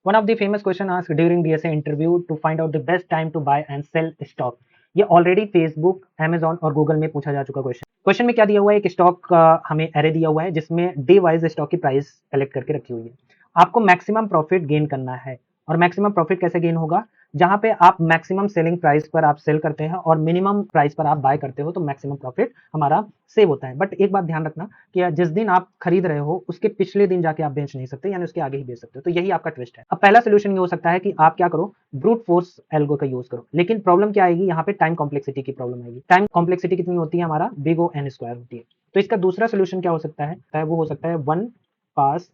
One of the famous question asked during DSA interview to find out the best time to buy and sell stock. ये already Facebook, Amazon और Google में पूछा जा चुका question. Question में क्या दिया हुआ है, एक स्टॉक का हमें एरे दिया हुआ है जिसमें डे वाइज स्टॉक की प्राइस कलेक्ट करके रखी हुई है। आपको मैक्सिमम प्रॉफिट गेन करना है और मैक्सिमम प्रॉफिट कैसे गेन होगा, जहां पे आप मैक्सिमम सेलिंग प्राइस पर आप सेल करते हैं और मिनिमम प्राइस पर आप बाय करते हो, तो मैक्सिमम प्रॉफिट हमारा सेव होता है। बट एक बात ध्यान रखना कि जिस दिन आप खरीद रहे हो उसके पिछले दिन जाके आप बेच नहीं सकते, यानी उसके आगे ही बेच सकते हो। तो यही आपका ट्विस्ट है। अब पहला सोल्यूशन ये हो सकता है कि आप क्या करो, ब्रूट फोर्स एल्गो का यूज करो। लेकिन प्रॉब्लम क्या आएगी, यहाँ पे टाइम कॉम्प्लेक्सिटी की प्रॉब्लम आएगी। टाइम कॉम्प्लेक्सिटी कितनी होती है, हमारा बिग ओ एन स्क्वायर होती है। तो इसका दूसरा सोल्यूशन क्या हो सकता है, वो हो सकता है वन पास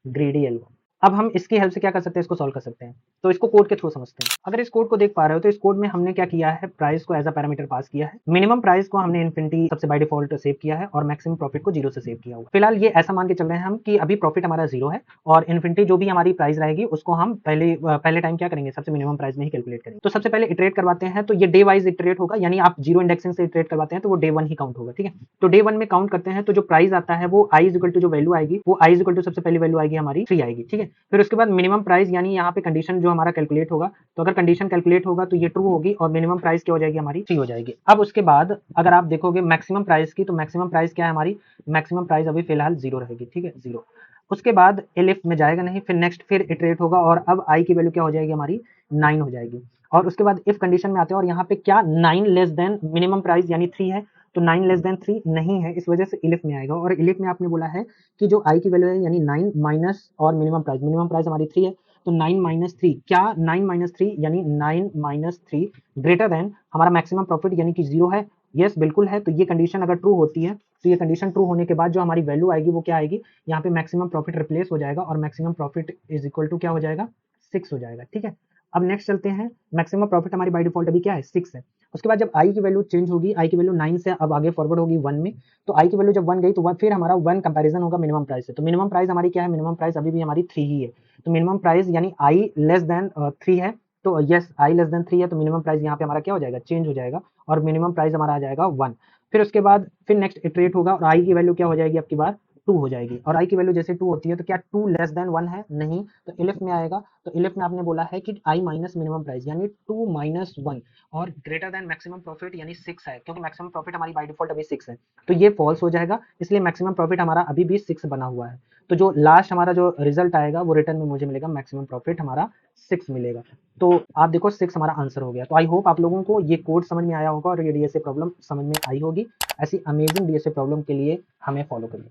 ग्रेडी एल्गो। अब हम इसकी हेल्प से क्या कर सकते हैं, इसको सॉल्व कर सकते हैं। तो इसको कोड के थ्रू समझते हैं। अगर इस कोड को देख पा रहे हो तो इस कोड में हमने क्या किया है, प्राइस को एज अ पैरामीटर पास किया है। मिनिमम प्राइस को हमने इन्फिनिटी सबसे बाय डिफॉल्ट सेव किया है और मैक्सिमम प्रॉफिट को 0 से सेव किया हुआ। फिलहाल ये ऐसा मान के चल रहे हैं हम कि अभी प्रॉफिट हमारा 0 है और इन्फिनिटी जो भी हमारी प्राइस रहेगी उसको हम पहले टाइम क्या करेंगे, सबसे मिनिमम प्राइस में ही कैलकुलेट करेंगे। तो सबसे पहले इटरेट करवाते हैं, तो ये डे वाइज इटरेट होगा, यानी आप 0 इंडेक्सिंग से इटरेट करवाते हैं तो वो डे 1 ही काउंट होगा। ठीक है, तो डे 1 में काउंट करते हैं तो जो प्राइस आता है वो i इक्वल टू जो वैल्यू आएगी वो i इक्वल टू सबसे पहली वैल्यू आएगी हमारी 3 आएगी। ठीक है, फिर उसके बाद मिनिमम प्राइस, यानी यहाँ पे कंडीशन जो हमारा कैलकुलेट होगा, तो अगर कंडीशन कैलकुलेट होगा तो ये ट्रू होगी और मिनिमम प्राइस क्या हो जाएगी, हमारी 3 हो जाएगी। अब उसके बाद अगर आप देखोगे मैक्सिमम प्राइस की, तो मैक्सिमम प्राइस क्या है हमारी, मैक्सिमम प्राइस अभी फिलहाल 0 रहेगी। ठीक है, 0। उसके बाद एलिफ में जाएगा नहीं, फिर नेक्स्ट फिर इटरेट होगा और अब आई की वैल्यू क्या हो जाएगी, हमारी 9 हो जाएगी। और उसके बाद इफ कंडीशन में आते हैं और यहाँ पे क्या 9 लेस देन मिनिमम प्राइस यानी 3 है, तो 9 लेस देन 3 नहीं है, इस वजह से इलिफ में आएगा। और इलिफ में आपने बोला है कि जो आई की वैल्यू है यानी 9 माइनस और मिनिमम प्राइस हमारी 3 है, तो 9 माइनस 3 क्या, 9 माइनस 3 यानी 9 माइनस 3 ग्रेटर देन हमारा मैक्सिमम प्रॉफिट यानी कि 0 है। यस बिल्कुल है। तो ये कंडीशन अगर ट्रू होती है तो ये कंडीशन ट्रू होने के बाद जो हमारी वैल्यू आएगी वो क्या आएगी, यहाँ पे मैक्सिमम प्रॉफिट रिप्लेस हो जाएगा और maximum profit is equal to क्या हो जाएगा, 6 हो जाएगा। ठीक है, अब नेक्स्ट चलते हैं। मैक्सिमम प्रॉफिट हमारी बाय डिफॉल्ट अभी क्या है, 6 है। उसके बाद जब आई की वैल्यू चेंज होगी, आई की वैल्यू 9 से अब आगे फॉरवर्ड होगी 1 में, तो आई की वैल्यू जब 1 गई तो फिर हमारा 1 कंपैरिजन होगा मिनिमम प्राइस से। तो मिनिमम प्राइस हमारी क्या है, मिनिमम प्राइस अभी भी हमारी 3 ही है। तो मिनिमम प्राइस यानी आई लेस देन 3 है, तो यस आई लेस देन 3 है, तो मिनिमम प्राइस यहाँ पे हमारा क्या हो जाएगा, चेंज हो जाएगा और मिनिमम प्राइस हमारा आ जाएगा 1। फिर उसके बाद फिर नेक्स्ट इटरेट होगा और आई की वैल्यू क्या हो जाएगी, आपकी बार 2 हो जाएगी। और आई की वैल्यू जैसे 2 होती है तो क्या 2 लेस देन 1 है, नहीं, तो इलिफ में आएगा। तो इलिफ में आपने बोला है कि आई माइनस मिनिमम प्राइस यानी 2 माइनस 1 और ग्रेटर देन मैक्सिमम प्रॉफिट यानी 6 है, क्योंकि मैक्सिमम प्रॉफिट हमारी बाय डिफॉल्ट अभी 6 है, तो ये फॉल्स हो जाएगा, इसलिए मैक्सिमम प्रॉफिट हमारा अभी भी 6 बना हुआ है। तो जो लास्ट हमारा जो रिजल्ट आएगा वो रिटर्न में मुझे मिलेगा मैक्सिमम प्रॉफिट हमारा 6 मिलेगा। तो आप देखो 6 हमारा आंसर हो गया। तो आई होप आप लोगों को ये कोड समझ में आया होगा और ये डीएसए प्रॉब्लम समझ में आई होगी। ऐसी अमेजिंग डीएसए प्रॉब्लम के लिए हमें फॉलो करिए।